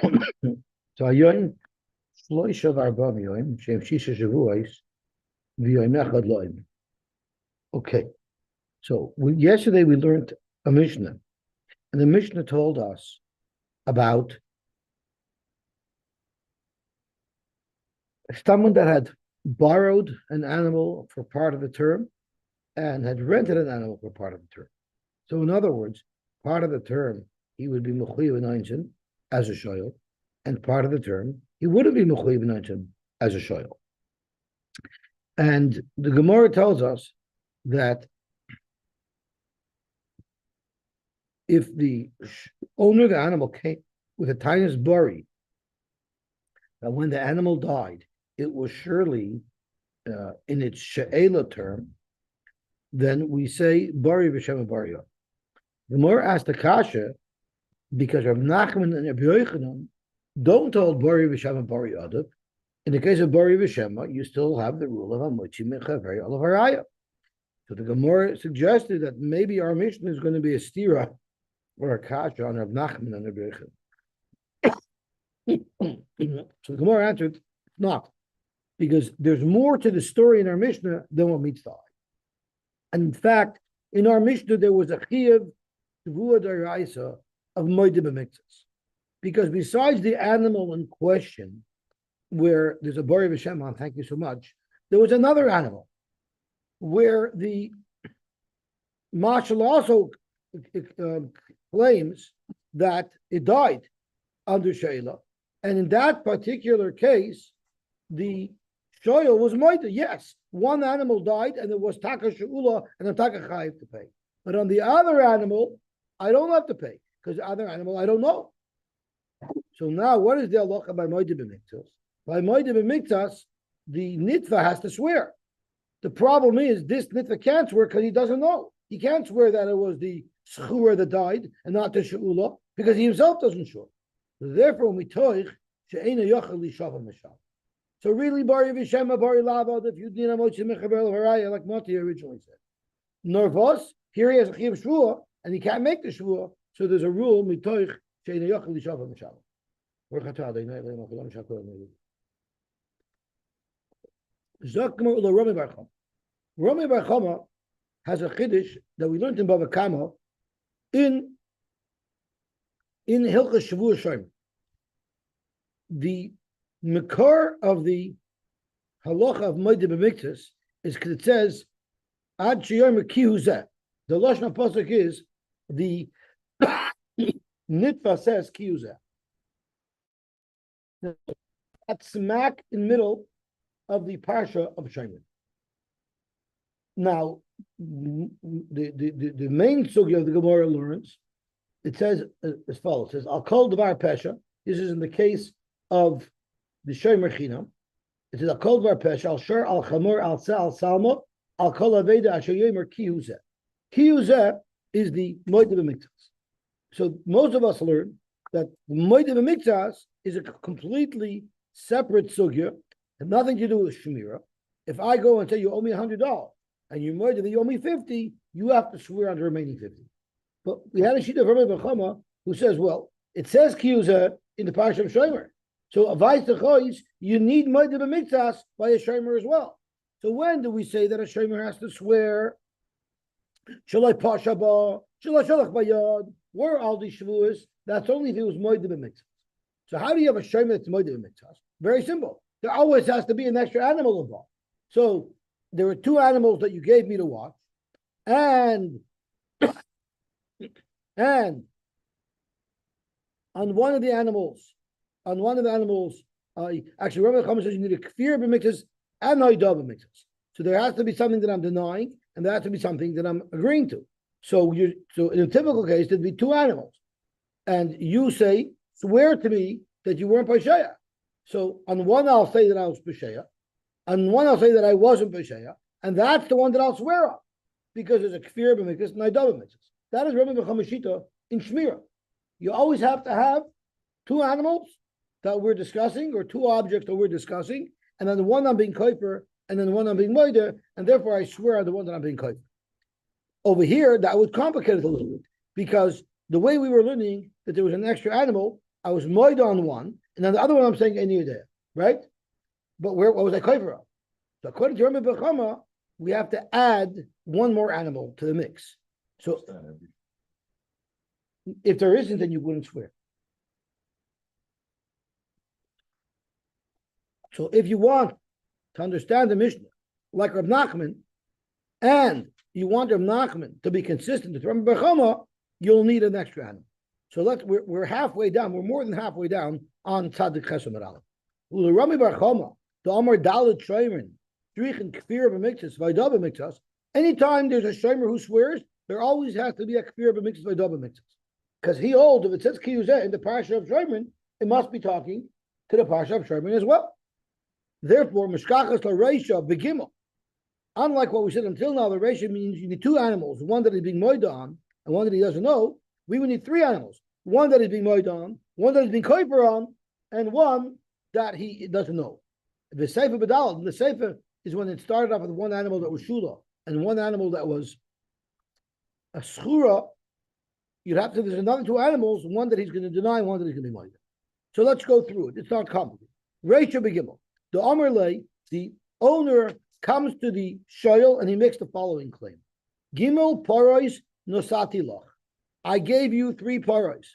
So Ayon Shloisha V'Arba Yoim Shem Shisha Shavuos V'Yoim Echad Loim. Okay, so yesterday we learned a Mishnah, and the Mishnah told us about someone that had borrowed an animal for part of the term and had rented an animal for part of the term. So in other words, part of the term he would be mechuyev v'neinchen as a shoyl, and part of the term he wouldn't be mechuyev v'neinchen as a shoyl. And the Gemara tells us that if the owner of the animal came with a tiniest bari, that when the animal died, it was surely in its she'ela term, then we say bari v'shem bari. The more asked the kasha, because Rav Nachman and Rabbi Yochanan don't hold bari v'shem bari adav. In the case of bari v'shema, you still have the rule of amochi mechaveri olav haraya. So the Gemara suggested that maybe our mission is going to be a stira or a kasha on Rav Nachman and Rabbi Yochanan. So the Gemara answered, not, because there's more to the story in our Mishnah than what meets the eye. And in fact, in our Mishnah, there was a chiyuv t'vuah d'oraisa of moed b'miktzas. Because besides the animal in question, where there's a bari v'shem, thank you so much, there was another animal where the marshal also claims that it died under sheila. And in that particular case, the shoyl was moida. Yes, one animal died, and it was taka she'ula and a taka chayiv to pay. But on the other animal, I don't have to pay because the other animal I don't know. So now, what is the halacha by moida b'miktas? By moida b'miktas, the nitva has to swear. The problem is this nitva can't swear because he doesn't know. He can't swear that it was the schura that died and not the she'ula because he himself doesn't sure. So therefore, when we toich she'ena yochel lishav mishal. So really, bari v'shema, bari lava, if you need a mochi mechaber l'haraya, like Mati originally said. Norvos, here he has a chiyuv shvua, and he can't make the shvua, so there's a rule, mitoich, she'ena yochel lishav mishal. Rami Bar Chama has a chiddush that we learned in Bava Kama in Hilchos Shavua Shomer. The makor of the halacha of moed b'miktzas is because it says ad sheyomer ki hu zeh. The lashon pasuk is the nitva says ki hu zeh. That's smack in the middle of the parsha of Shomer. Now, the main sugya of the Gemara learns, it says as follows: it says Al kol davar pesha. This is in the case of the Shomer Chinam. It says Al kol davar pesha al shor al chamor al se al salmo al kol aveda asher yomer ki hu zeh. Ki hu zeh is the moed b'miktzas. So most of us learn that moed b'miktzas is a completely separate sugya, and nothing to do with shemira. If I go and say you owe me $100 and you moed that you owe me 50, you have to swear on the remaining 50. But we had a sheet of Rabbi Bechama who says, well, it says ki hu zeh in the parsha of Shomer. So avayis techois, you need moed b'miktzas by a shomer as well. So when do we say that a shomer has to swear? Shalai pashaba, shalai shalach bayad. Where are all these shvuas? That's only if it was moed b'miktzas. So how do you have a shomer that's moed b'miktzas? Very simple. There always has to be an extra animal involved. So there were two animals that you gave me to watch, and on one of the animals. Actually, Rabbi Chama says you need a kfir b'miktzas and haidah b'miktzas. So there has to be something that I'm denying, and there has to be something that I'm agreeing to. So in a typical case, there'd be two animals, and you say, swear to me that you weren't Pesheya. So on one I'll say that I was Pesheya, on one I'll say that I wasn't Pesheya, and that's the one that I'll swear on, because there's a kfir b'miktzas and haidah b'miktzas. That is Rabbi Chama shita in Shmira. You always have to have two animals that we're discussing, or two objects that we're discussing, and then the one I'm being koifer, and then the one I'm being moeder, and therefore I swear on the one that I'm being koifer. Over here, that would complicate it a little bit, because the way we were learning that there was an extra animal, I was moida on one, and then the other one I'm saying any there, right? But what was I koiver on? So according to Rabbi Bechama, we have to add one more animal to the mix. So if there isn't, then you wouldn't swear. So if you want to understand the Mishnah, like Rab Nachman, and you want Rab Nachman to be consistent with Rabbi Bechama, you'll need an extra animal. So we're halfway down. We're more than halfway down on Tzadik Chesed Aleph. Rabbi Bechama, the Amar Dalit Shayman, Drichin Kfir B'Miktas, Vayda B'Miktas. Anytime there's a Shomer who swears, there always has to be a Kfir B'Miktas, Vayda B'Miktas. Because he holds, if it says Kiyuzeh in the Parsha of Shomer, it must be talking to the Parsha of Shomer as well. Therefore, Mishkachas LaReisha Begimel. Unlike what we said until now, the Reisha means you need two animals, one that is being moida on, and one that he doesn't know. We would need three animals, one that is being moida on, one that is being koifer on, and one that he doesn't know. The Sefer Badal, the Sefer is when it started off with one animal that was Shula and one animal that was a Schura. You'd have to, there's another two animals, one that he's going to deny, one that he's going to be moida. So let's go through it. It's not complicated. Reisha Begimel. The Amar Lei, the owner comes to the shoyel and he makes the following claim: Gimel parois nosati lach. I gave you three parois.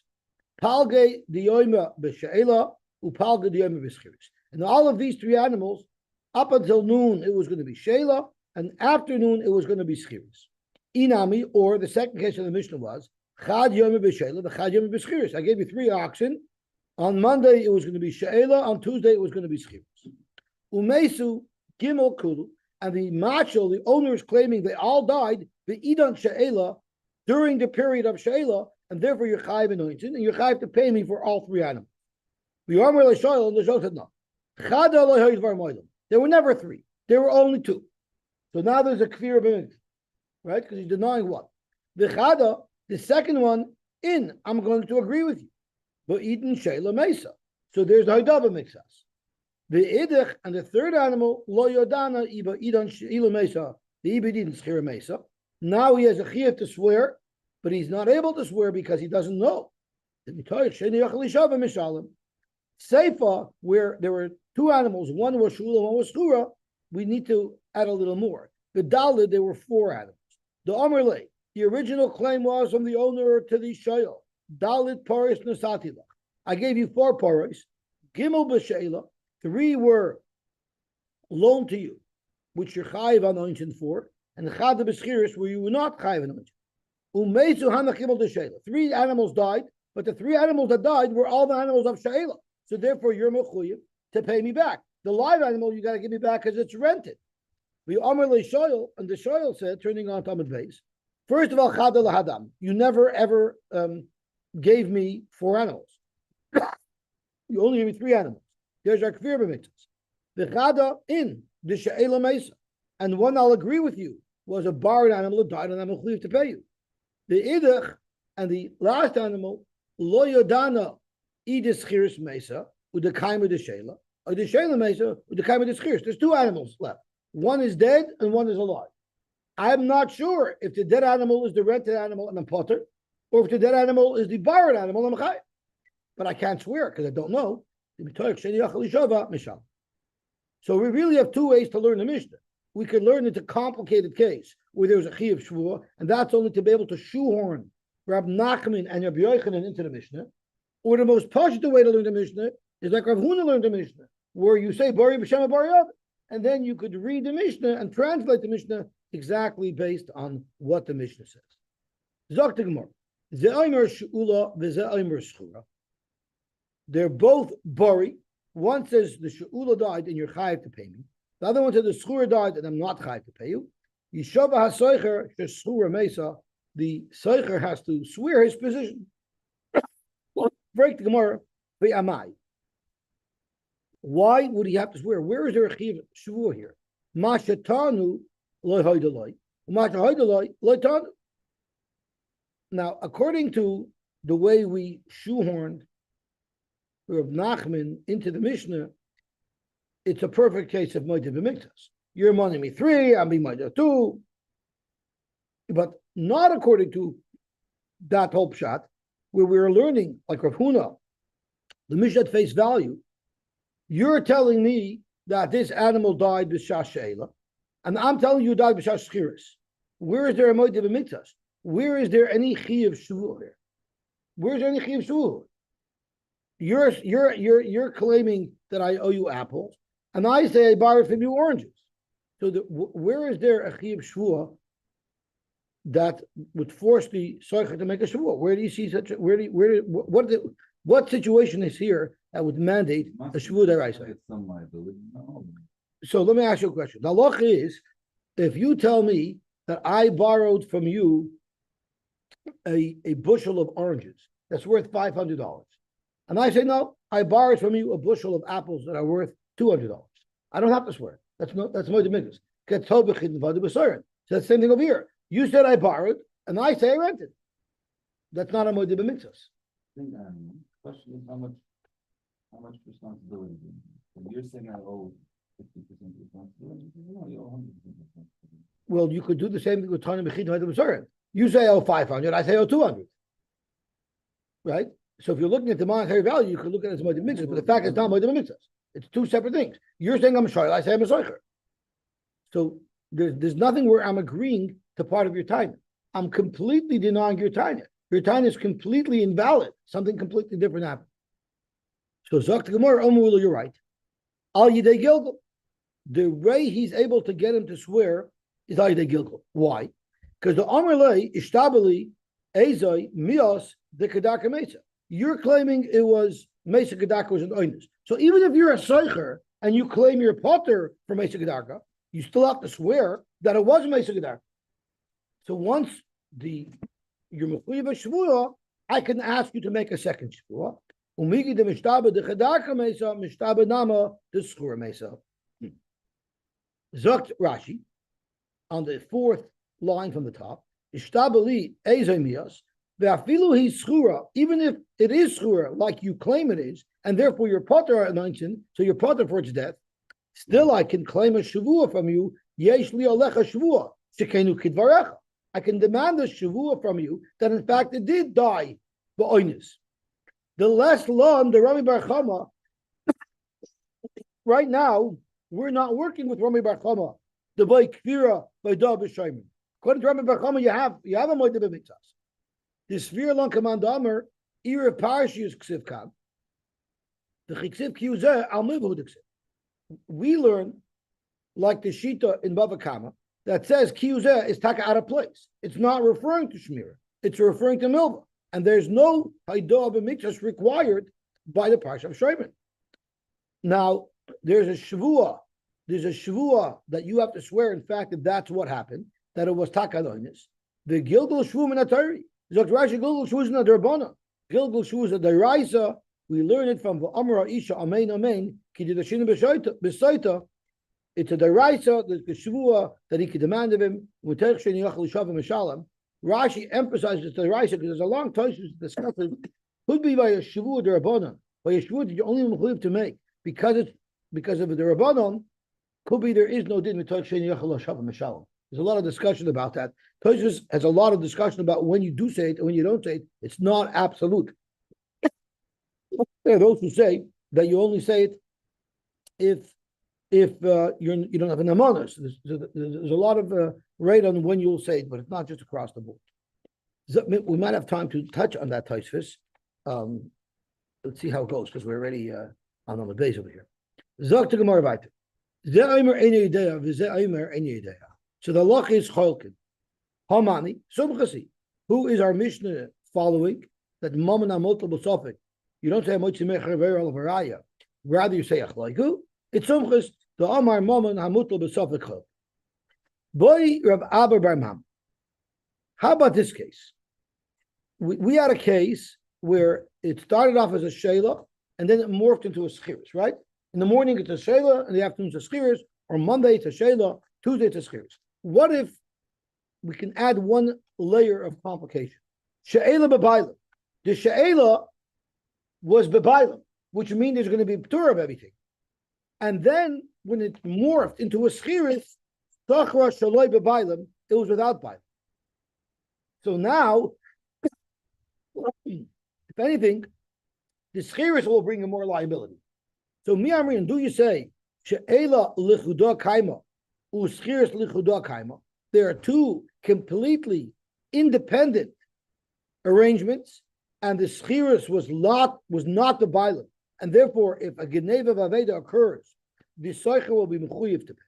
Palge diyoyma b'she'ela upalge diyoyma b'schiris. And all of these three animals, up until noon it was going to be she'ela, and afternoon it was going to be schiris. Inami, or the second case of the Mishnah was chad yoyma b'she'ela, the chad yoyma b'schiris. I gave you three oxen. On Monday it was going to be she'ela. On Tuesday it was going to be schiris. Umesu Gimel Kulu, and the macho, the owner, is claiming they all died the Idan She'ela during the period of She'ela, and therefore you're chayiv anointed, and you're chayiv to pay me for all three animals. The Amar LeShoyel, and the Shol said no. There were never three. There were only two. So now there's a kfir b'mikdash, right? Because he's denying what? The Chada, the second one, I'm going to agree with you. But Eden She'ela Mesa. So there's the Haidaba Mixas. The idich and the third animal, lo yodana iba idan she'ila mesa, the iba didn't schira mesa. Now he has a chiyuv to swear, but he's not able to swear because he doesn't know. Seifa, where there were two animals, one was shula, one was schura, we need to add a little more. The dalid, there were four animals. The Amarle, the original claim was from the owner to the shoyel. Dalid paris nasatila. I gave you four paris. Gimel b'sheila. Three were loaned to you, which you're chayiv anointed for, and the chad b'schiris where you were not chayiv anointed. Umeitzu hanachimel d'sheila. Three animals died, but the three animals that died were all the animals of sheila. So therefore, you're mechuyev to pay me back. The live animal you got to give me back because it's rented. We Amar leShoyel, and the Shoyel said, turning on Talmud Beis, first of all, chad lahadam. You never ever gave me four animals. You only gave me three animals. There's our kfir b'mitzvahs. The chada in the she'ela mesa, and one I'll agree with you was a borrowed animal that died, and I'm mechuyev to pay you. The idach and the last animal lo yodana idis chiris mesa with the kaima de she'ela, or the she'ela mesa with the kaima de chiris. There's two animals left. One is dead and one is alive. I'm not sure if the dead animal is the rented animal and I'm potter, or if the dead animal is the borrowed animal and I'm chayiv. But I can't swear because I don't know. So we really have two ways to learn the Mishnah. We can learn it a complicated case where there's a chiyuv shvua, and that's only to be able to shoehorn Rab Nachman and Rabbi Yochanan into the Mishnah. Or the most pashut way to learn the Mishnah is like Rav Huna learned the Mishnah, where you say Bari b'Shem Bari Yad, and then you could read the Mishnah and translate the Mishnah exactly based on what the Mishnah says. Zok the Gemara, Ze'aymer she'ula v'ze'aymer schura. They're both bari. One says the she'ula died and you're chayiv to pay me. The other one says the schura died and I'm not chayiv to pay you. Yishava hasoicher she'schura mesa. The soicher has to swear his position. Break the Gemara. Ve'amai. Why would he have to swear? Where is there a chiyuv shvua here? Ma shetanu loy hoydaloi. Ma hoydaloi loy tanu. Now, according to the way we shoehorned Rav Nachman into the Mishnah, it's a perfect case of Moed B'Miktas. You're money me three, I'm being Moed two. But not according to that whole pshat, where we were learning, like Rav Huna, The Mishnah at face value, you're telling me that this animal died b'shas she'ela, and I'm telling you it died b'shas schiris. Where is there a moed b'mitzvah? Where is there any chiyuv shvuah here? Where's there any chiyuv shvuah? You're claiming that I owe you apples, and I say I borrowed from you oranges. So where is there a chiyuv shvuah that would force the soicher to make a shvuah? Where do you see such? What situation is here that would mandate a shvuah deraisa? So let me ask you a question. The halacha is, if you tell me that I borrowed from you a bushel of oranges that's worth $500, and I say no, I borrowed from you a bushel of apples that are worth $200. I don't have to swear. That's more than minutes. So that's the same thing over here. You said I borrowed, and I say I rented. That's not a moed b'mitzvahs. Question is how much responsibility? If you're saying I owe 50% responsibility, no, you owe 100% responsibility. Well, you could do the same thing with Tanya Mechid B'Soren. You say I owe 500, I say I owe 200. Right? So if you're looking at the monetary value, you could look at it as moed b'mitzvahs, but the fact is not moed b'mitzvahs. It's two separate things. You're saying I'm a shoyl, I say I'm a soicher. So there's nothing where I'm agreeing to part of your time. I'm completely denying your time. Your time is completely invalid. Something completely different happened. So Zok to Gemara, you're right. Al Yidei Gilgal. The way he's able to get him to swear is Al Yidei Gilgal. Why? Because the Amar Lei Ishtabali Ezoi Mios the Kedaka Mesa. You're claiming it was Mesa Kedaka was an oinus. So even if you're a soicher and you claim you're potter for Mesa Kedaka, you still have to swear that it was Mesa Kedaka. So once you're mechuyev shvuah, I can ask you to make a second shvuah. Umigi de mishtaba de chadaka mesa mishtaba nama de schura mesa. Zokt Rashi on the fourth line from the top. Ishtabali ezemias ve'afilu hi schura. Even if it is schura like you claim it is, and therefore your potter are 19, so your potter for its death. Still, I can claim a shvuah from you. Yesh li alecha shvuah shekenu kidvarecha. I can demand a shavua from you that in fact it did die. The less long, the Rami Bar Chama. Right now, we're not working with Rami Bar Chama. The boy Kfira by Dab Shaiman. According to Rami Bar Chama, you have a moed b'mitzvahs. The Sfir Long Command Amr, Ira Parashiyus Ksiv Kam. The Chiksiv Kiyuzeh Al Mivu Diksiv. We learn like the Shita in Bava Kama that says kiyuzeh is taka out of place. It's not referring to shmira. It's referring to milva. And there's no haidah b'mitzvahs required by the parsha of Shaiman. Now, there's a shavua that you have to swear, in fact, that that's what happened, that it was taka loinus. The gilgul shvu min atari. Zok Rashi gilgul shvu is not derabana. Gilgul shvu is a deraisa. We learn it from v'amra isha amein amein ki didashinu b'saita. It's a deraisa, the shvuah that he could demand of him. Rashi emphasizes the deraisa because there's a long time to discuss it. Could be by a shvuah derabbanon, by a shvuah that you only have to make because of the derabbanon. Could be there is no din There's a lot of discussion about that. Tosfos has a lot of discussion about when you do say it and when you don't say it. It's not absolute. There are those who say that you only say it if you don't have an amonos. There's a lot of rate on when you'll say it, but it's not just across the board. So we might have time to touch on that Tosfos. Let's see how it goes because we're already on the base over here. Zok to Gemara weiter. So the loch is cholkin. Hamani sumchasi. Who is our Mishnah following? That mamon multiple sofik. You don't say motzi mecher ve'al varaya. Rather you say achloiku. It's sumchas. The Amar Mammon Hamutal B'Sofik. Boy Rav Abba Bar Mam. How about this case? We had a case where it started off as a shayla and then it morphed into a schiris, right? In the morning it's a shayla, in the afternoon it's a schiris, or Monday it's a shayla, Tuesday it's a schiris. What if we can add one layer of complication? She'ela b'baylam. The she'ela was b'baylam, which means there's going to be p'tur of everything. And then when it morphed into a schiris, tachra shaloi b'baylam, it was without baylam. So now, if anything, the schiris will bring him more liability. So Miamrin, do you say she'ela lichuda kaima uschiris lichuda kaima? There are two completely independent arrangements, and the schiris was not the bialim, and therefore, if a geneva vaveda occurs, the soicher will be mechuyev to pay.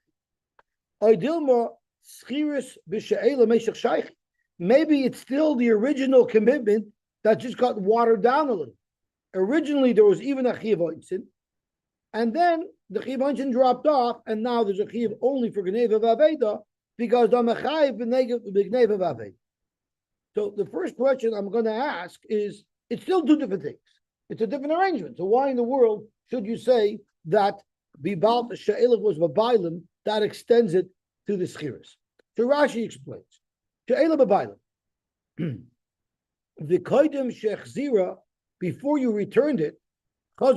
Oidilma schiris b'she'ela meshach shaykh. Maybe it's still the original commitment that just got watered down a little. Originally, there was even a chiyav oinsin, and then the chiyav oinsin dropped off, and now there's a chiyav only for geneva vaveda because the mechayev b'geneva vaveda. So the first question I'm going to ask is, it's still two different things. It's a different arrangement. So why in the world should you say that Bibal She'elav was Babilim, that extends it to the Schiris? So Rashi explains. She'elav Babilim. The Koidim Shechzira, before you returned it, so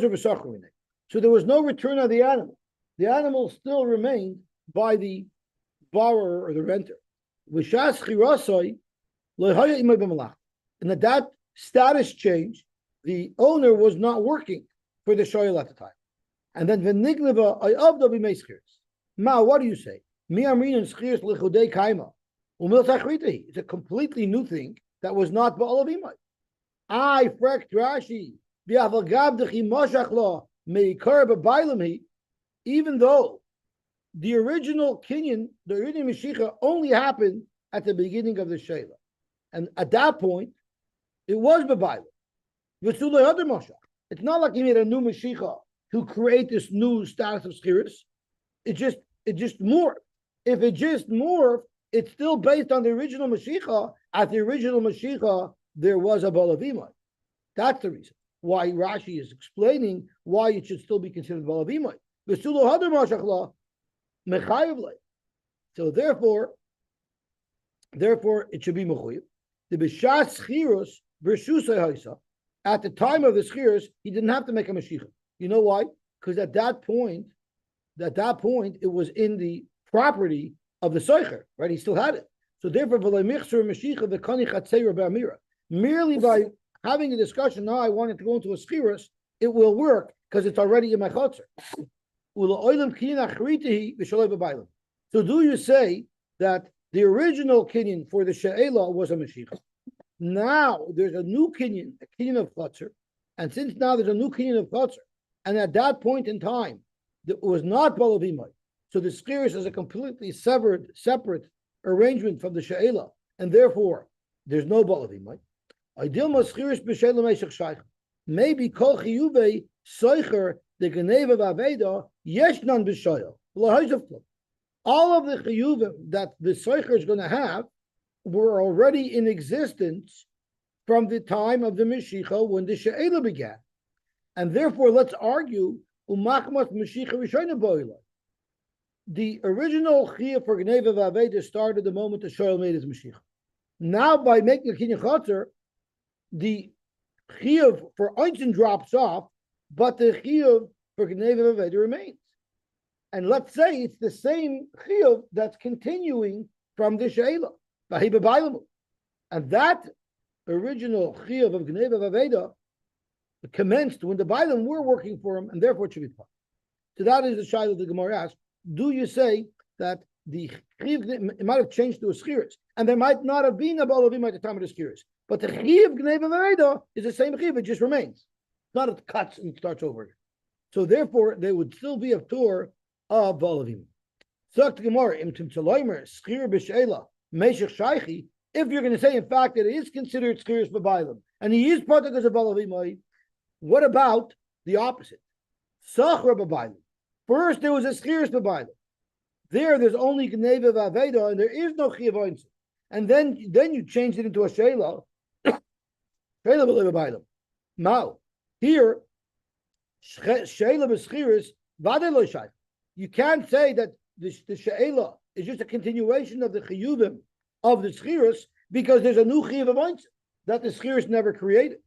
there was no return of the animal. The animal still remained by the borrower or the renter. V'shas chirasoi, and at that status change, the owner was not working for the shoyel at the time. And then v'nigleva ayavda b'mei schiris. Ma, what do you say? Mi amrin and schiris lichudei kaima. It's a completely new thing that was not ba'alav imay. I frekt Rashi b'avalgav dechi moshach lo meikar b'bailam. Even though the original kinyan, the original Mashiach only happened at the beginning of the Sheila. And at that point, it was B'Bailah. It's not like he made a new Mashiach to create this new status of Schiris. It just morphed. If it just morphed, it's still based on the original Mashiach. At the original Mashiach, there was a Balavimai. That's the reason why Rashi is explaining why it should still be considered Balavimai. So therefore, it should be mechuyev. The b'shas schiros b'rshusay haisa. At the time of the schiros, he didn't have to make a mashiach. You know why? Because at that point, it was in the property of the soicher, right? He still had it. So therefore, merely by having a discussion, now I wanted to go into a schiros, it will work because it's already in my chotzer. So do you say that the original kinyan for the she'ela was a mashiach? Now there's a new kinyan, a kinyan of chotzer, and since now there's a new kinyan of chotzer, and at that point in time, it was not balavimai. So the schiris is a completely separate arrangement from the she'ela, and therefore there's no balavimai. Maybe kol chiyuvei soicher the geneva v'aveda yeshnan b'shoyel. All of the chiyuvim that the soicher is going to have were already in existence from the time of the Mashiach when the she'ela began. And therefore, let's argue, umachmas Mashiach Rishona Boila. The original chiyuv for Geneva Vaveda started the moment the Shoel made his Mashiach. Now, by making a kinyan chotzer, the chiyuv for Einstein drops off, but the chiyuv for Geneva Vaveda remains. And let's say it's the same chiyuv that's continuing from the she'ela. And that original chiyuv of Geneva Vaveda commenced when the Bailam were working for him, and therefore it should be part. So that is the shayla the Gemara asks. Do you say that the chiyuv, it might have changed to a schiris, and there might not have been a balavim at the time of the schiris, but the chiyuv Geneva Vaveda is the same chiyuv, it just remains. It's not it cuts and starts over again. So therefore, there would still be a tour of balavim. So the Gemara, imtim tzaloimer schir b'sheila meshach shaychi. If you're going to say, in fact, that it is considered schiris b'bailam, and he is part of the balavim, what about the opposite? Sachra b'bailam. First, there was a schiris b'bailam. There's only Geneva v'aveda, and there is no chiyuv oinsin. And then you changed it into a sheila. Sheila b'bailam. Now, here, sheila b'schiris v'adei lo shaych. You can't say that the she'ela is just a continuation of the chiyuvim of the schiris because there's a new chiyuv of oinsin that the schiris never created.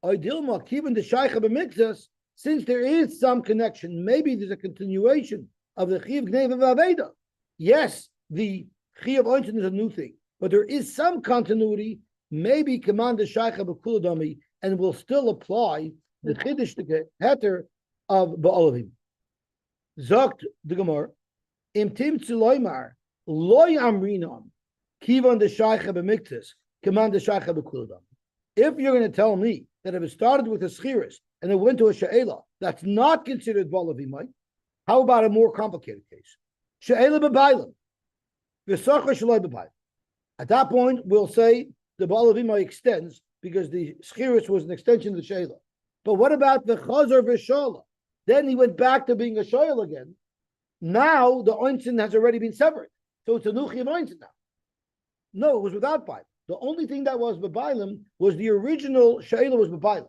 Oidilma, even the shaykha b'mitzvahs, since there is some connection, maybe there's a continuation of the chiyuv gneva v'aveda. Yes, the chiyuv oinsin is a new thing, but there is some continuity. Maybe command the shaykha b'kuladami and will still apply the Chiddush, the heter of Ba'olavim. Zogt the Gemara, Im Timtzu Loymar, Loy Amrinon, Kivan the Shaicha B'Miktis, Command the Shaicha B'Kuldam. If you're going to tell me that if it started with a Schiris and it went to a She'ela, that's not considered Ba'olavimai, how about a more complicated case? She'ela B'Bailam, V'Sacha Shaloi B'Bailam. At that point, we'll say the Ba'alavimai extends because the Schiris was an extension of the She'ela. But what about the Chazar V'Shala? Then he went back to being a Shoyal again. Now the Oinsin has already been severed. So it's a Nuchi of Oinsin now. No, it was without Bailam. The only thing that was B'Bailam was the original She'ela was B'Bailam.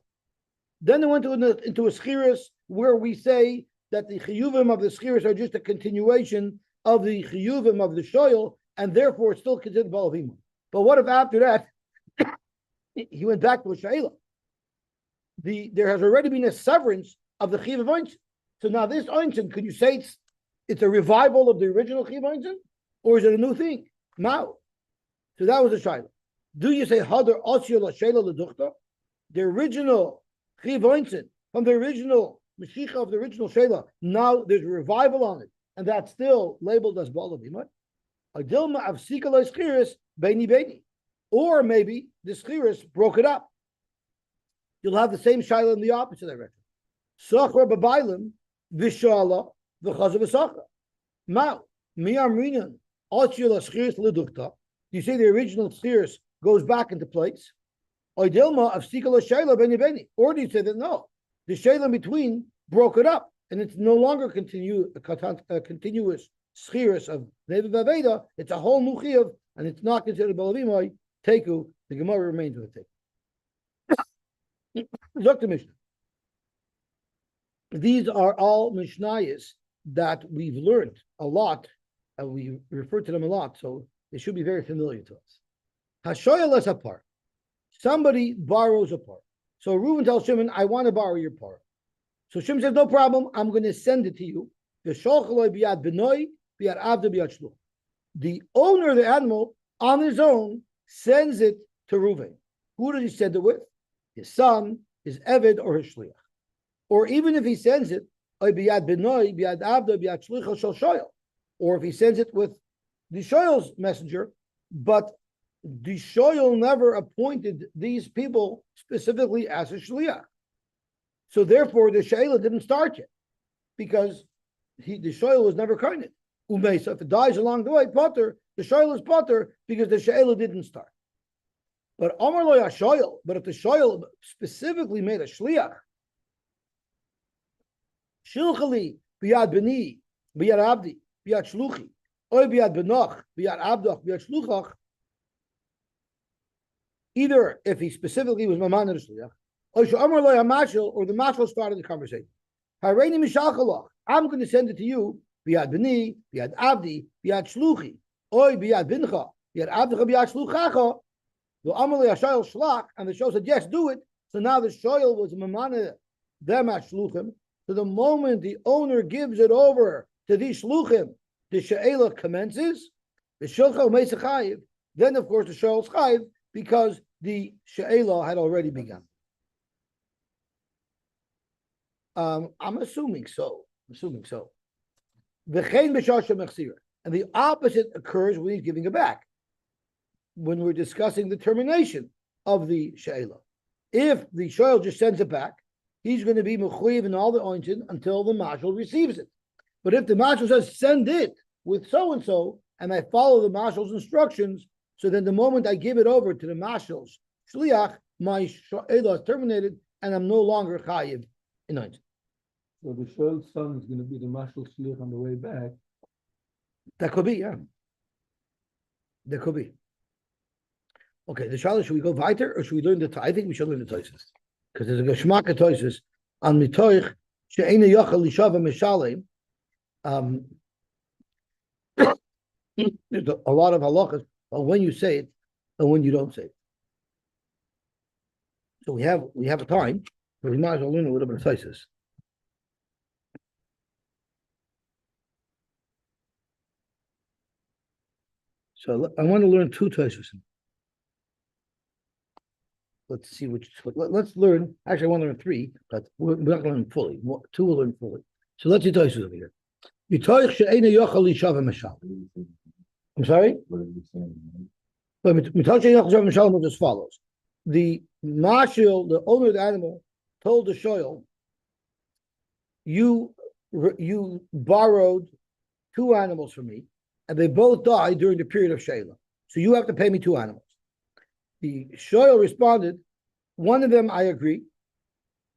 Then they went into a Schiris where we say that the Chiyuvim of the Schiris are just a continuation of the Chiyuvim of the Shoyal, and therefore it's still considered Ba'alavimai. But what if after that he went back to a She'ela? There has already been a severance of the Chiv of Einstein. So now this Einstein, could you say it's a revival of the original Chiv Einstein? Or is it a new thing? Now. So that was a Shaila. Do you say Hadar Osyo La Sheila Leduchta? The original Chiv Einstein, from the original Mashiach of the original Sheila, now there's a revival on it, and that's still labeled as Ba'alavimai. Adilma of Sikalai Schiris, Beini Beini. Or maybe the Schiris broke it up. You'll have the same Shaila in the opposite direction. Sachra b'Bailim, Vishala, v'Chazav v'Sachra. Mao, Miyamrinan, Ochila Schiris Leduchta. You say the original Schiris goes back into place. Oidilma of Sikala Shaila Beni Beni. Or do you say that no, the Shaila in between broke it up and it's no longer a continuous Schiris of Neva Vaveda, it's a whole new Chiyav and it's not considered Balavimai, Teku, the Gemara remains with it. Zok Mishnah. These are all Mishnayos that we've learned a lot, and we refer to them a lot, so they should be very familiar to us. Hashoya les apar. Somebody borrows a par. So Reuven tells Shimon, I want to borrow your par. So Shimon says, no problem, I'm going to send it to you. The owner of the animal, on his own, sends it to Reuven. Who does he send it with? His son, his Eved, or his Shliach. Or even if he sends it, or if he sends it with the Shoyal's messenger, but the Shoyal never appointed these people specifically as a Shliach. So therefore, the She'ela didn't start yet, because the Shoyal was never counted. So if it dies along the way, Potter, the Shoyal is Potter, because the She'ela didn't start. But Amar lo Shoyal, but if the Shoyal specifically made a Shliach, Shilchali biyad beni biyad abdi biyad shluchi oy biyad benoch biyad abdoch biyad shluchach. Either if he specifically was maman of the shliach, or she'amar lo hamashal, or the mashal started the conversation. Hareini mishalchalach. I'm going to send it to you biyad beni biyad abdi biyad shluchi oy biyad bincha biyad abdocha biyad shluchacha. The amar lo yashayel shlach, and the show said yes, do it. So now the shoyel was maman them at shluchim. So the moment the owner gives it over to these shluchim, the she'ela commences. The shulcha meisachayiv. Then, of course, the she'el's chayiv because the she'ela had already begun. I'm assuming so. V'chein b'shasha mechsira, and the opposite occurs when he's giving it back. When we're discussing the termination of the she'ela, if the she'el just sends it back, he's going to be mechuyev in all the ointin until the mashal receives it. But if the mashal says, send it with so-and-so, and I follow the mashal's instructions, so then the moment I give it over to the mashal's shliach, my she'ela is terminated, and I'm no longer chayiv in ointin. So the Shoel's son is going to be the mashal shliach on the way back. That could be, yeah. That could be. Okay, the Shaila, should we go weiter, or should we learn the I think we should learn the Toises. Because there's a Geschmack of Toises on Mitoich, She'ena Yochel Lishava Mishalem. There's a lot of halachas on when you say it and when you don't say it. So we have a time, so we might as well learn a little bit of Toises. So I want to learn two Toises. let's see which. Let's learn. Actually, I want to learn 3, but we're not going to learn fully. 2 will learn fully. So let's do Tosfos over here. I'm sorry. What are you saying? But was as follows: the marshal, the owner of the animal, told the shoyl, "You borrowed 2 animals from me, and they both died during the period of Sheila. So you have to pay me 2 animals." The shoyl responded, "One of them I agree.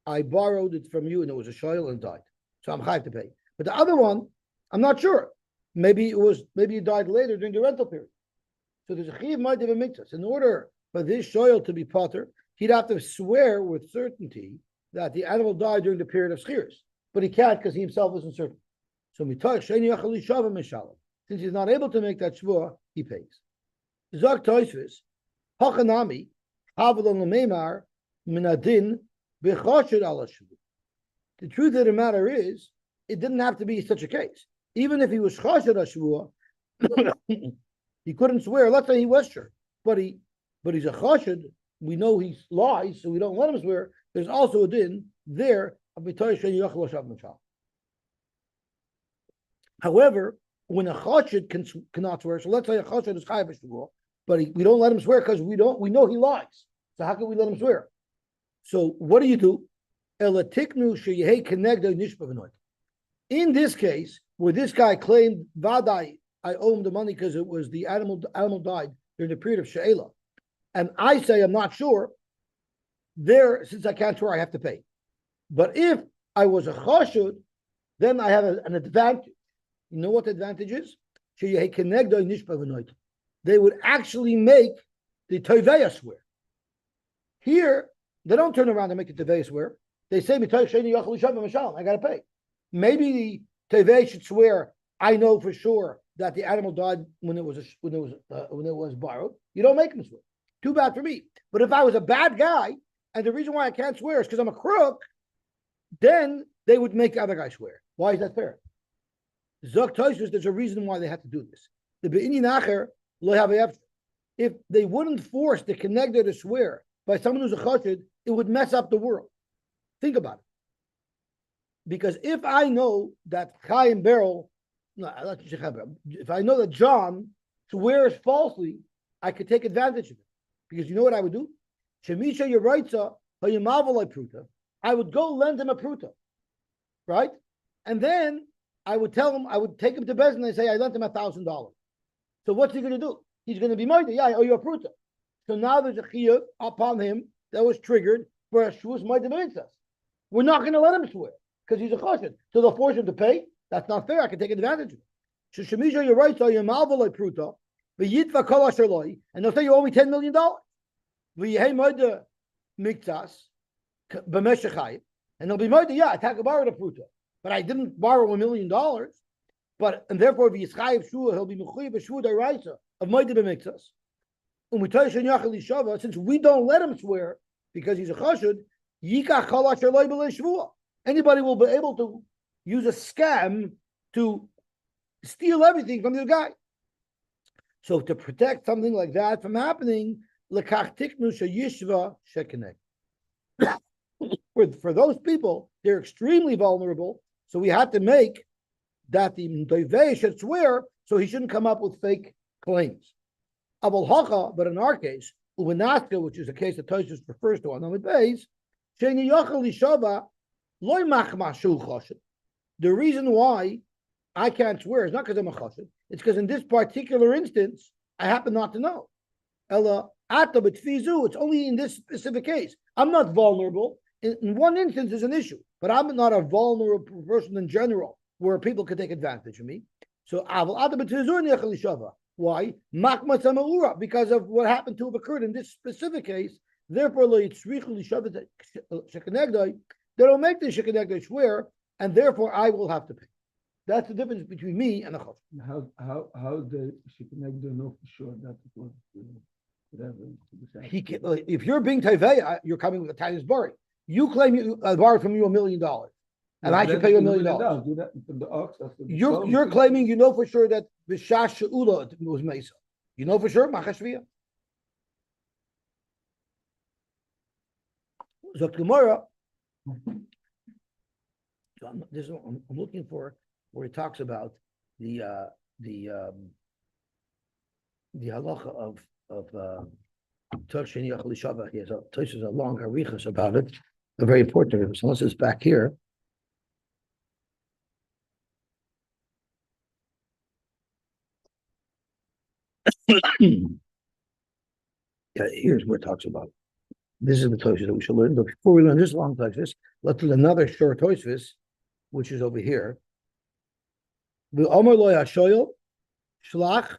I borrowed it from you, and it was a shoyl and died. So I'm chayav to pay. But the other one, I'm not sure. Maybe it died later during the rental period. So there's a chiv might have a mitzvah. In order for this shoyl to be potter, he'd have to swear with certainty that the animal died during the period of schiris. But he can't because he himself isn't certain. So since he's not able to make that shvua, he pays. Zog Tosfos, Hachanami, Havelon Lememar, Minadin, Bechoshed ala shvu. The truth of the matter is, it didn't have to be such a case. Even if he was choshed shvua, he couldn't swear. Let's say he was sure, but he's a choshed. We know he lies, so we don't let him swear. There's also a din there. However, when a choshed cannot swear, so let's say a choshed is chayav shvua, but we don't let him swear because we know he lies. So how can we let him swear? So what do? In this case, where this guy claimed vadai, I owe him the money because it was the animal died during the period of she'ela, and I say I'm not sure. There, since I can't swear, I have to pay. But if I was a chashud, then I have an advantage. You know what the advantage is? They would actually make the teveya swear. Here, they don't turn around and make the teveya swear. They say, I got to pay. Maybe the teveya should swear, I know for sure that the animal died when it was borrowed. You don't make him swear. Too bad for me. But if I was a bad guy, and the reason why I can't swear is because I'm a crook, then they would make the other guy swear. Why is that fair? Zok Tosfos, there's a reason why they have to do this. The be'ini nacher lo have if they wouldn't force the connector to swear by someone who's a chassid, it would mess up the world. Think about it. Because if I know that Chaim Beryl, if I know that John swears falsely, I could take advantage of it. Because you know what I would do? Shemisha Yeraitza, pruta. I would go lend him a pruta, right? And then I would tell him, I would take him to Bezin and say, I lent him $1,000. So what's he going to do? He's going to be murdered. Yeah, I owe you a pruta. So now there's a chiyuv upon him that was triggered for a shvus ma'adim mitzvah. We're not going to let him swear because he's a chassid. So they'll force him to pay. That's not fair. I can take advantage of it. So Shemisha Yeraitza, Yamalvaloi pruta, v'yitva kol asher loi, and they'll say you owe me $10 million. V'yehei ma'adim mitzvah. And they'll be murdered. Yeah, I borrowed a pruta, but I didn't borrow $1 million. But and therefore, if he's chayiv shua, he'll be mechuyev b'shua d'oraisa of murder b'miktzas. Since we don't let him swear because he's a chashud, yikach kol asher lo b'lei shvua. Anybody will be able to use a scam to steal everything from the guy. So to protect something like that from happening, lekach tiknu sheyishva shekeneg. For those people, they're extremely vulnerable. So we had to make that the Doivei should swear so he shouldn't come up with fake claims. Abul Hacha, but in our case, Ubenaska, which is a case that Tosfos refers to on Amid Beis, the reason why I can't swear is not because I'm a chassid. It's because in this particular instance, I happen not to know. Ella ata b'tfizu. It's only in this specific case. I'm not vulnerable. In one instance is an issue, but I'm not a vulnerable person in general where people could take advantage of me. So why? Because of what happened to have occurred in this specific case. Therefore, they don't make the shekenegdai swear, and therefore I will have to pay. That's the difference between me and a chassid. How the shekenegdai know for sure that it was whatever? If you're being tevei, you're coming with a tiniest bari. You claim I borrowed from you $1 million, and I should pay you $1 million. You're claiming you know for sure that b'shash she'ula was mesa. You know for sure machashvia. So Gemara. So I'm looking for where it talks about the halacha of Torshini Yachal Shabbat. He has a long arichas about it. A very important. So unless it's back here. Yeah, here's where it talks about. This is the Tosfos that we should learn. But before we learn this long Tosfos, let's do another short Tosfos, which is over here. The Omer lo yashoyel shlach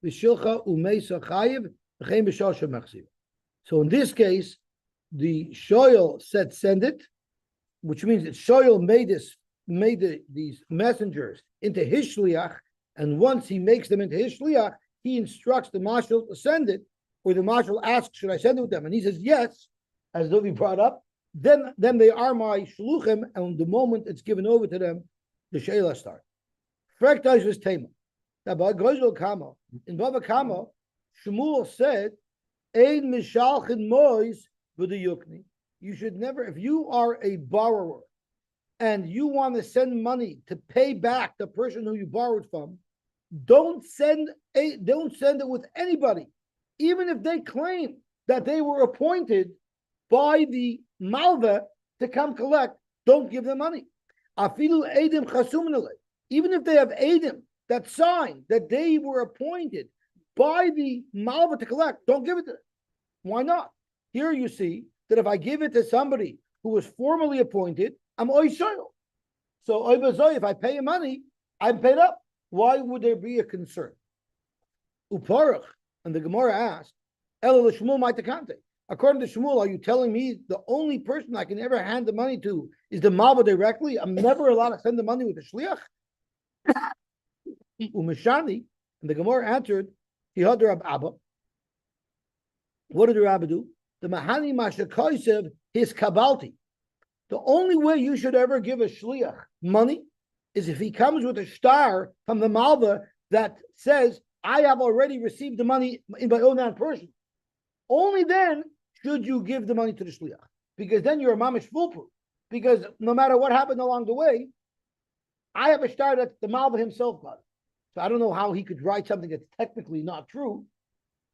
v'shilcha umeisa chayiv v'chein b'shosha machzir. So in this case, the shoyel said send it, which means that shoyel made these messengers into his shliach, and once he makes them into his shliach, he instructs the marshal to send it, or the marshal asks, should I send it with them? And he says yes, as though he brought up. Then they are my shluchim, and the moment it's given over to them, the sheila starts. Frektais was tema. Now, by Gozel Kama, in Bava Kama, Shmuel said, Ein mishalchin mois v'du yukni. You should never, if you are a borrower and you want to send money to pay back the person who you borrowed from, don't send it with anybody, even if they claim that they were appointed by the malva to come collect. Don't give them money. Afilu edim chasumin, even if they have edim that sign that they were appointed by the malva to collect, don't give it to them. Why not? Here you see that if I give it to somebody who was formally appointed, I'm oishoyel. So if I pay him money, I'm paid up. Why would there be a concern? Uparach, and the Gemara asked, Ela l'Shmuel ma'takante. According to Shmuel, are you telling me the only person I can ever hand the money to is the malva directly? I'm never allowed to send the money with the shliach. Umeshani, and the Gemara answered, Hihad Rab Abba. What did the Rabbi do? The Mahani Mashakaisev his kabalti. The only way you should ever give a shliach money is if he comes with a star from the malva that says, I have already received the money in my own hand person. Only then should you give the money to the shliach, because then you're a mamish foolproof. Because no matter what happened along the way, I have a star that the malva himself got. So I don't know how he could write something that's technically not true,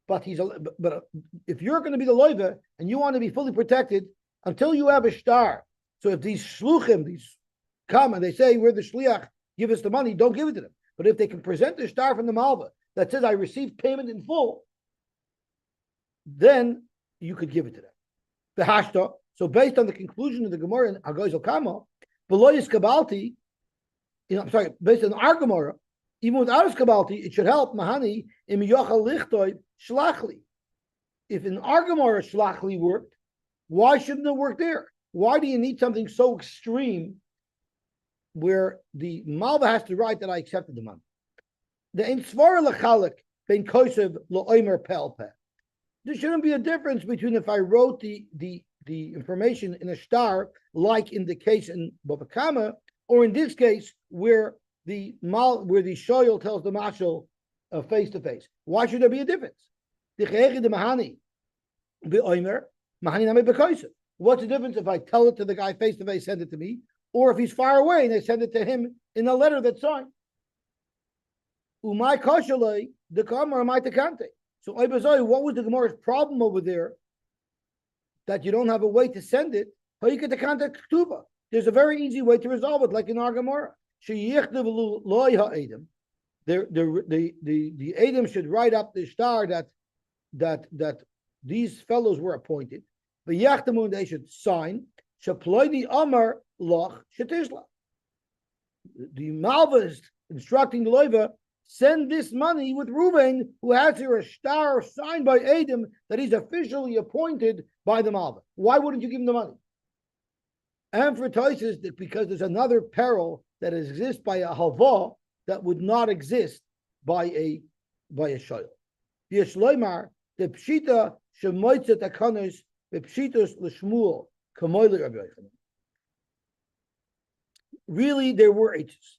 but if you're going to be the loiva and you want to be fully protected until you have a star. So if these shluchim, these come and they say, we're the shliach, give us the money, don't give it to them. But if they can present the star from the malva that says I received payment in full, then you could give it to them. The hashta. So based on the conclusion of the Gemara in Agoizel Kama, below is kabalti, based on our Gemara, even without his kabalti, it should help Mahani im yochal lichtoy shlachli. If in our Gemara shlachli worked, why shouldn't it work there? Why do you need something so extreme where the malva has to write that I accepted the money? The ein svara lechalik ben kosev lo'omer pel peh. There shouldn't be a difference between if I wrote the information in a star, like in the case in Bava Kama, or in this case where the shoyel tells the mashal face to face. Why should there be a difference? What's the difference if I tell it to the guy face to face, send it to me, or if he's far away and they send it to him in a letter that's signed? Umay koshalei the kamar amay tekante. So what was the Gemara's problem over there? That you don't have a way to send it. There's a very easy way to resolve it, like in our Gemara. The Edom should write up the star that these fellows were appointed. The Yachtamun they should sign. The Malva is instructing the Loiva, send this money with Reuben, who has here a star signed by Edom that he's officially appointed by the Malva. Why wouldn't you give him the money? And for Tosis, because there's another peril that exists by a hava that would not exist by a shoyl. Yeshloimar the pshita shemoitze takanos the pshitos l'shmuel kamoyle Rabbi Yochanan. Really, there were H's.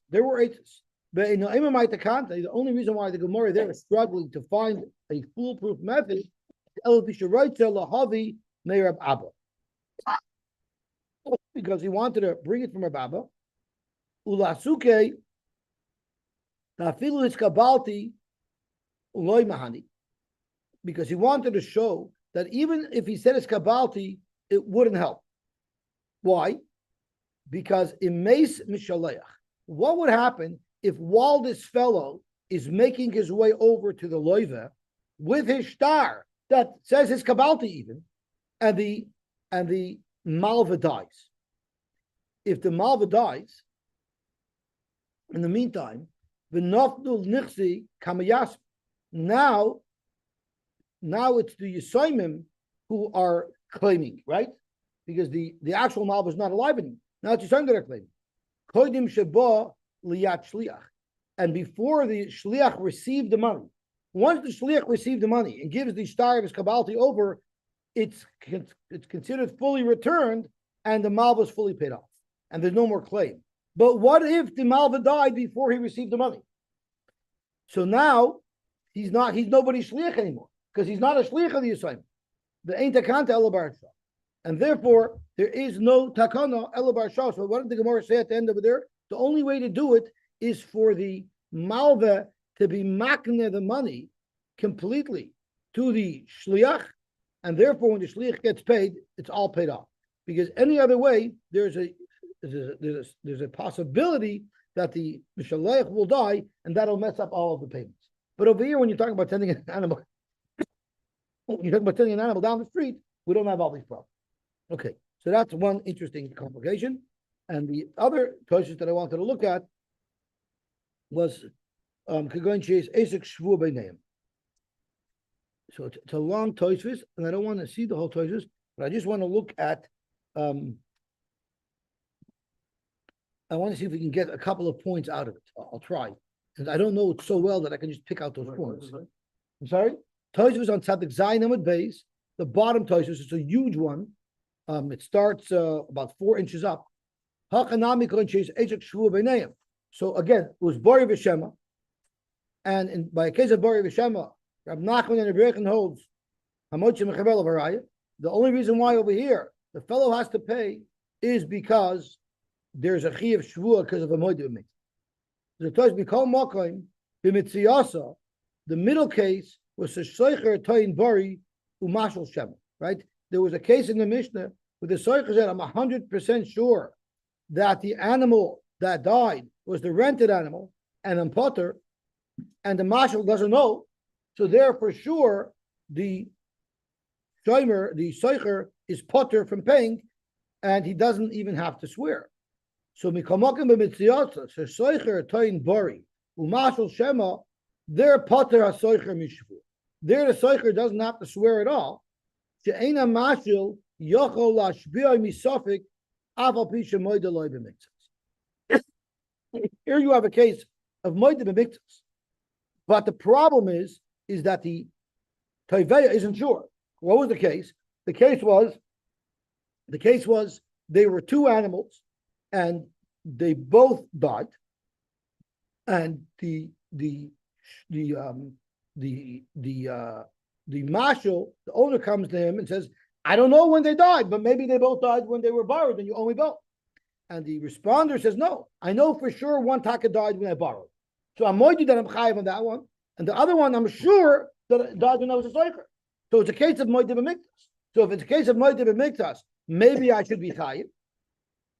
But in the only reason why the Gemara there is struggling to find a foolproof method, El Bisharoitza Lahavi Meirab Abba. because he wanted to bring it from her Bava. Ulasuke tafilu iskabalti uloy mahani, because he wanted to show that even if he said iskabalti, it wouldn't help. Why? Because imes mishaleach. What would happen if while this fellow is making his way over to the loiva with his star that says his kabalti even, and the malva dies? If the malva dies, in the meantime, the nafdul nixi kamayas. Now it's the Yosimim who are claiming, right? Because the actual malva is not alive anymore. Now it's Yosimim that are claiming. Kodim sheba liyat shliach. And before the shliach received the money, once the shliach received the money and gives the star of his kabalti over, it's considered fully returned and the malva is fully paid off. And there's no more claim. But what if the malva died before he received the money? So now he's nobody's shliach anymore because he's not a shliach of the Yosimim. The ain't takanta elabar shah, and therefore there is no takana elabar shah. So what did the Gemara say at the end over there? The only way to do it is for the malva to be makne the money completely to the shliach, and therefore when the shliach gets paid, it's all paid off. Because any other way, there's a possibility that the Mishaleach will die, and that'll mess up all of the payments. But over here, when you're talking about sending an animal, down the street, we don't have all these problems. Okay, so that's one interesting complication. And the other choices that I wanted to look at was Kagon Chase Esek Shvu Beinayim. So it's a long Tosfos, and I don't want to see the whole Tosfos, but I just want to look at. I want to see if we can get a couple of points out of it. I'll try, because I don't know it so well that I can just pick out those points. I'm sorry. Tosfos on Tzadik Zayin Amud Beis, the bottom Tosfos is a huge one. It starts about 4 inches up. So again, it was Bori V'Shema, and by a case of Bori V'Shema, Rab Nachman and Rebbeinu holds the only reason why over here the fellow has to pay is because there's a chi of shvua because of a moed b'mitzvah. The Torah become makom b'mitziasa. The middle case was a soicher toin bari umashal shema. Right? There was a case in the Mishnah where the soicher said, "I'm 100% sure that the animal that died was the rented animal, and I'm potter, and the mashal doesn't know, so there for sure the shomer, the soicher, is potter from paying, and he doesn't even have to swear." So mikomakim b'mitziasa, so soicher toin bari umashal shema, their potter hasoicher mishvu. There the soicher doesn't have to swear at all. She'ena mashil yochol lashbioi misofik aval pisha moed loy b'mitzvahs. Here you have a case of moed b'mitzvahs, but the problem is that the toiveya isn't sure. What was the case? The case was they were 2 animals, and they both died, and the marshal, the owner, comes to him and says, "I don't know when they died, but maybe they both died when they were borrowed, and you owe me both." And the responder says, "No, I know for sure one taka died when I borrowed, so I'm moidu that I'm chayiv on that one, and the other one I'm sure that it died when I was a soicher." So it's a case of moidu b'miktas. So if it's a case of moidu b'miktas, maybe I should be chayiv.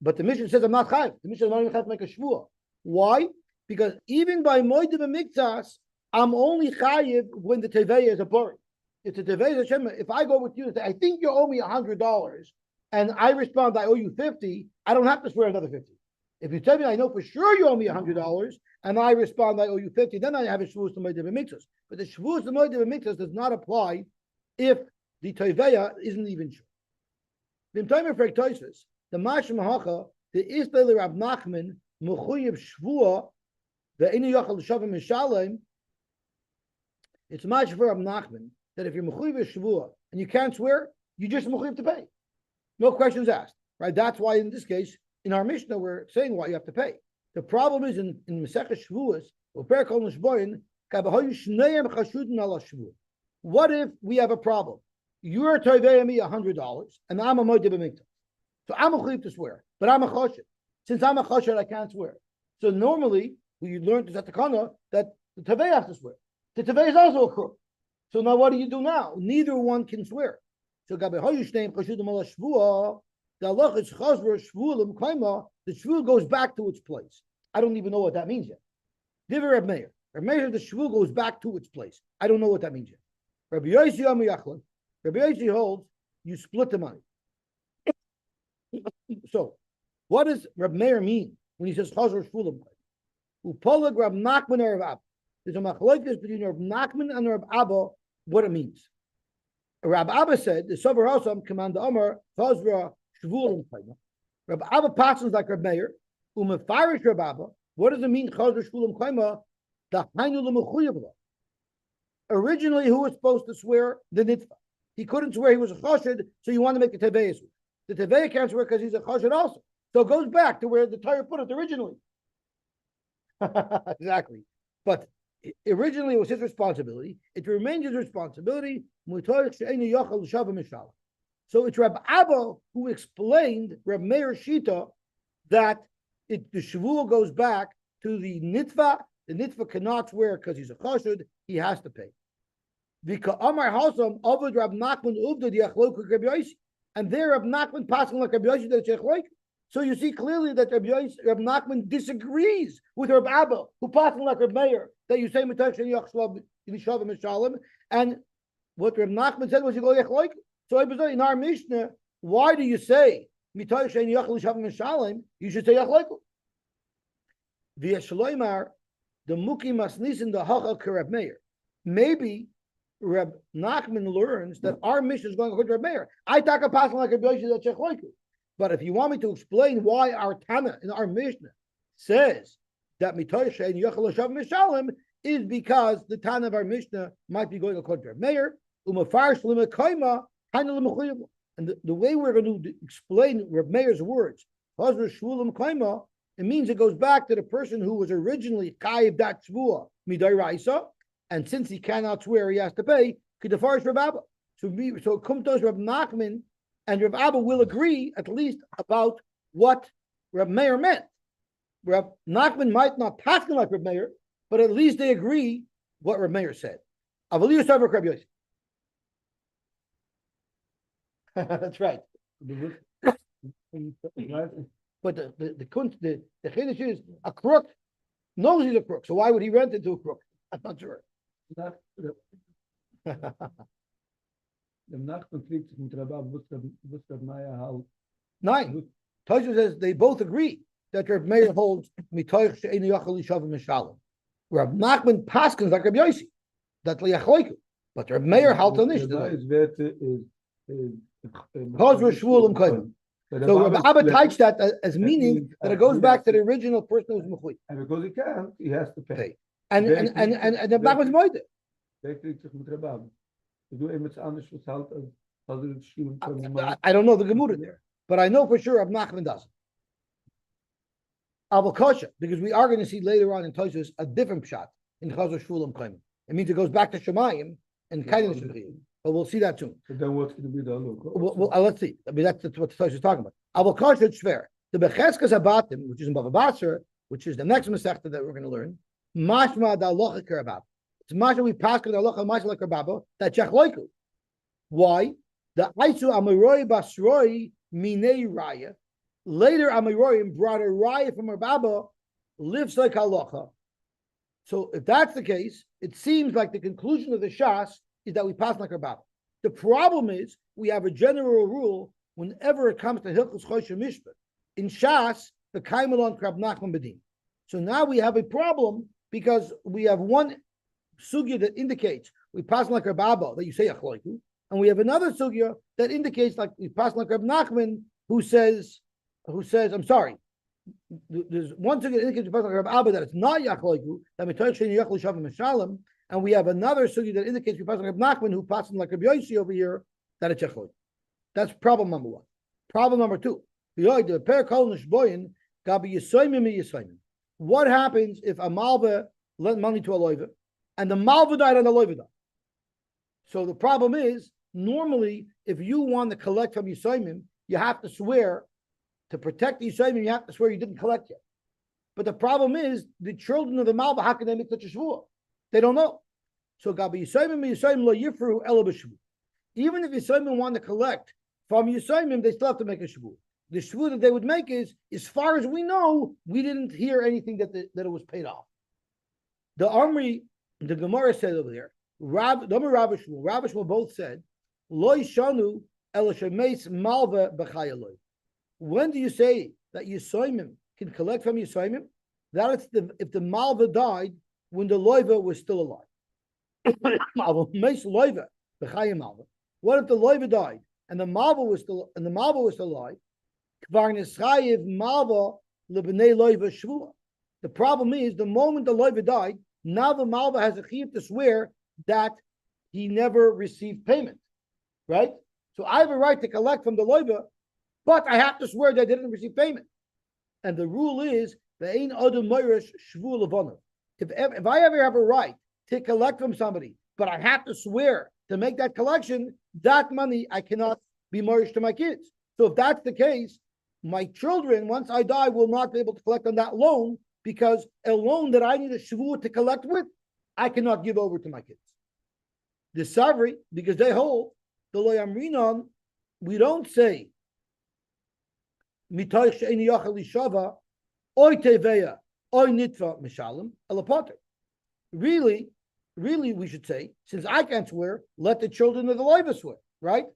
But the Mishnah says I'm not chayiv. The Mishnah doesn't have to make a shvuah. Why? Because even by moed b'miktas, I'm only chayiv when the teveya is a bori. If the teveya is a shema, if I go with you and say, "I think you owe me $100," and I respond, "I owe you 50," I don't have to swear another 50. If you tell me, "I know for sure you owe me $100," and I respond, "I owe you 50," then I have a shvuah to moed b'miktas. But the shvuah to moed b'miktas does not apply if the teveya isn't even sure. The time for Tosfos, the Mashma Hacha, the Isbel Rab Nachman, Mechuyev Shvua, the Inu Yachal Shavim Mishalem. It's Mashma for Rab Nachman that if you're Mechuyev Shvua and you can't swear, you just Mechuyev to pay. No questions asked. Right? That's why in this case, in our Mishnah, we're saying why you have to pay. The problem is in Masechah Shvuas, or Perkol Nishboyin, Kabahoyu Shneim Chashudin ala Shvua. What if we have a problem? You're toivei me $100, and I'm a moed b'miktas. So I'm a chayv to swear, but I'm a choshed. Since I'm a choshed, I can't swear. So normally, we learned is at the kana that the tevei has to swear. The tevei is also a crook. So now what do you do now? Neither one can swear. So gabe hoyushneim chashudim ala shvua. The halach is chazver shvulim kaima. The shvul goes back to its place. I don't even know what that means yet. Diver Reb Meir. Reb Meir, the shvul goes back to its place. I don't know what that means yet. Rabbi Yosy Amiyachlan. Rabbi Yosy holds you split the money. So, what does Reb Meir mean when he says chazver shvulim? Upolag Rab Nachman or Rab Abba. There's a machlokes between Rab Nachman and Rab Abba. What it means. Rab Abba said the Sover Hosam command the Omer chazra shvulim kaima. Rab Abba passes like Reb Meir. Umefarish Rab Abba. What does it mean chazra shvulim kaima? The hainu lemechuyev. Originally, who was supposed to swear? The nitva. He couldn't swear he was a choshed, so you want to make a tevei. The tevei can't swear because he's a choshed also. So it goes back to where the Torah put it originally. Exactly. But originally it was his responsibility. It remains his responsibility. So it's Rab Abba who explained Rab Meir Shita that the shavua goes back to the nitva. The nitva cannot swear because he's a chashud. He has to pay. And there Rab Nachman passing like Rab Yosy that it's. So you see clearly that Rab Nachman disagrees with Rab Abba, who passing like Rab Meir, that you say and what Rab Nachman said was you go yechloik. So in our Mishnah, why do you say you should say yechloik? The Shloimar, the Muki Masnisin the Hachal Rab Meir. Maybe Rab Nachman learns that our Mishnah is going to Rab Meir. I talk a passing like Rab Yosy that yechloik. But if you want me to explain why our Tana in our Mishnah says that Mitoyshe and Yochel Shav Mishalim is because the Tana of our Mishnah might be going according to Meir, and the way we're going to explain Reb Meir's words, it means it goes back to the person who was originally Chayiv dat Shvua Midai Raisa, and since he cannot swear, he has to pay. Kedafarish Reb Abba. So Kumtos Reb Nachman and Reb Abba will agree at least about what Reb Meir meant. Reb Nachman might not pass like Reb Meir, but at least they agree what Reb Meir said. That's right. But the chiddush is a crook knows he's a crook, so why would he rent it to a crook? I'm not sure. Nine. Tosha says they both agree that Reb Meir holds mitoich she'einu yachal lishav mishalim. Reb Nachman paskins like Reb Yosy that liyachloiku, but Reb Meir halt on this. So Reb Abba touched that as meaning that it goes back to the original person who's mechuy. And because he can't, he has to pay. And Reb Nachman's moide. I don't know the Gemara there, but I know for sure Reb Nachman doesn't. Avokosha, because we are going to see later on in Tosfos a different pshat in Chazor Shvulim Koyim. It means it goes back to Shemayim and Kaidin Shemchiyim. But we'll see that soon. So then what's going to be the haluk? Well, let's see. I mean, that's what the Tosfos is talking about. Avokosha is shver. The Becheskas Abatim, which is in Bava Basra, which is the next Masechta that we're going to learn. Mashma da Alocha Kerabab. It's Mashma we pass the Alocha Mashma like Kerabab. That Chachloiku. Why? The Aisu Amaroi Basroi Minei Raya. Later, Amiroyim brought a raya from Rabba, lives like halacha. So, if that's the case, it seems like the conclusion of the Shas is that we pass like Rabba. The problem is we have a general rule whenever it comes to Hilchos Choshen Mishpat. In Shas, the Kaimelon Krab Nachman Bedin. So now we have a problem because we have one sugya that indicates we pass like Rabba that you say achloiku, and we have another sugya that indicates like we pass like Rab Nachman who says, I'm sorry. There's one sugya that indicates like Rab Abba that it's not yachloiku, that mitoich shein yachlo shavim mishalem, and we have another sugya that indicates we pass like Rab Nachman who passes like Rab Yosy over here that it's yachloiku. That's problem number one. Problem number two. What happens if a malva lent money to a loiva and the malva died and the loiva died? So the problem is normally if you want to collect from Yisoimim, you have to swear to protect the Yisraelim, you have to swear you didn't collect yet. But the problem is the children of the Malva, how can they make such a shvuah? They don't know. So Gabi Yisraelim lo yifru ela b'shvuah. Even if Yisraelim want to collect from Yisraelim, they still have to make a shvuah. The shvuah that they would make is, as far as we know, we didn't hear anything that it was paid off. The Amri, the Gemara said over there, Rabbi Shmuel both said, Lo yishanu ela shemeis malva b'chayaloi. When do you say that Yisraelim can collect from Yisraelim? That it's if the malva died when the loiva was still alive. What if the loiva died and the malva was still alive? The problem is the moment the loiva died, now the malva has a chiyuv to swear that he never received payment, right? So I have a right to collect from the loiva, but I have to swear that I didn't receive payment. And the rule is if I ever have a right to collect from somebody, but I have to swear to make that collection, that money I cannot be merged to my kids. So if that's the case, my children, once I die, will not be able to collect on that loan, because a loan that I need a shvuah to collect with, I cannot give over to my kids. The Savri, because they hold the loyam rinon, we don't say mitoich she'eni yachal lishava oy teveya oy nitva mishalim elapoter. Really, we should say, since I can't swear, let the children of the loiva swear, right?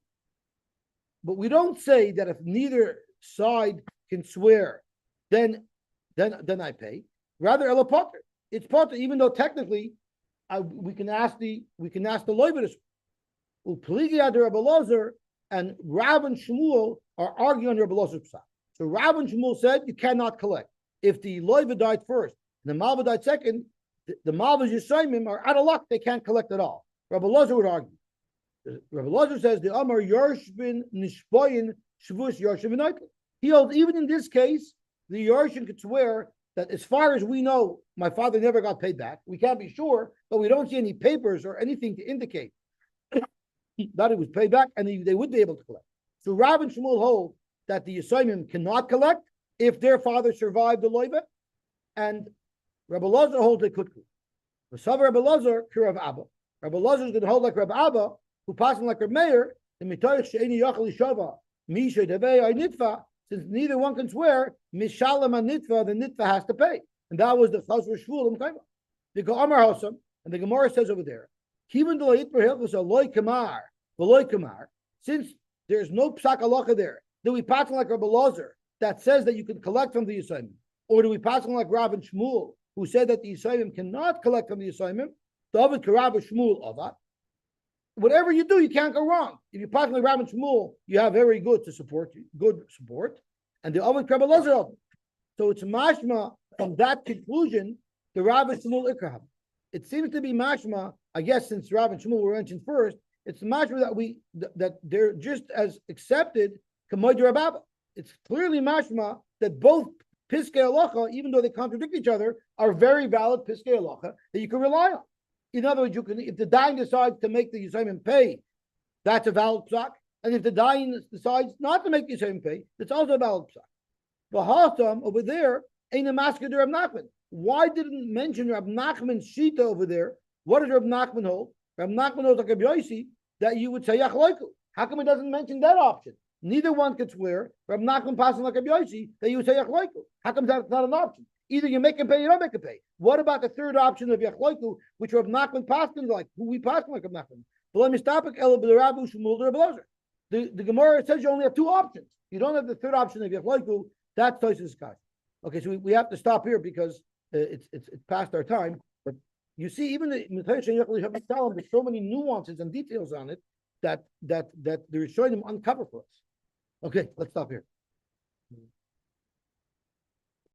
But we don't say that if neither side can swear, then I pay. Rather, ela potter. It's potter, even though technically we can ask the loiva to swear. Upligia de Rabbi Elazar and Rav and Shmuel are arguing on Rabbi Elazar's side. So Rav and Shmuel said you cannot collect. If the loiva died first and the malva died second, the malvas Yisraelim are out of luck; they can't collect at all. Rabbi Elazar would argue. Rabbi Elazar says the Amar Yorshvin Nishboyin Shavuos Yorshvin. He holds even in this case the Yorshin could swear that as far as we know, my father never got paid back. We can't be sure, but we don't see any papers or anything to indicate that it was paid back, and they would be able to collect. So Rav and Shmuel hold that the Yisraelim cannot collect if their father survived the loiva, and Rabbi Elazar holds they could. The Savar Rabbi Elazar, Kirav Abba. Rabbi Elazar is going to hold like Rabbi Abba, who passed like Rabbi Meir, the Mitoich She'eni Yachal Yishava, Misha Devei Nitva, since neither one can swear, Mishalam and Nitva, the Nitva has to pay. And that was the Chazar Shvulim Kaima. The Amar Hosam, and the Gemara says over there, Kivan Delayit Berhil was a Loy Kamar, Veloy Kamar, since there's no Psak Halacha there, do we pass like Rabbi Elazar that says that you can collect from the Yisraelim? Or do we pass like Rav and Shmuel, who said that the Yisraelim cannot collect from the Yisraelim? David Karav Shmuel Avad. Whatever you do, you can't go wrong. If you pass like Rav and Shmuel, you have very good support, and the David Karav Elazar. So it's mashma from that conclusion, the Rav and Shmuel Ikraham. It seems to be mashma, I guess, since Rav and Shmuel were mentioned first, it's mashma that they're just as accepted Kamoid Rababa. It's clearly mashma that both Piskei Halacha, even though they contradict each other, are very valid Piskei Halacha that you can rely on. In other words, you can, if the Dayan decides to make the Yisraelim pay, that's a valid psak. And if the Dayan decides not to make the Yisraelim pay, it's also a valid psak. The Hatam over there ain't a masker to Rab Nachman. Why didn't mention Rab Nachman's shita over there? What does Rab Nachman hold? Rab Nachman holds like a Yosy that you would say Yachloiku. How come it doesn't mention that option? Neither one could swear. Rab Nachman passing like a Yosy that you would say Yachloiku. How come that's not an option? Either you make him pay, or you don't make him pay. What about the third option of Yachloiku, which Rab Nachman passing like? Who we passing like Rab Nachman? The Gemara says you only have two options. You don't have the third option of Yachloiku. That's Tosis Kai. Okay, so we have to stop here because it's past our time. But you see, even the there's so many nuances and details on it that they're showing them uncover for us. Okay, let's stop here.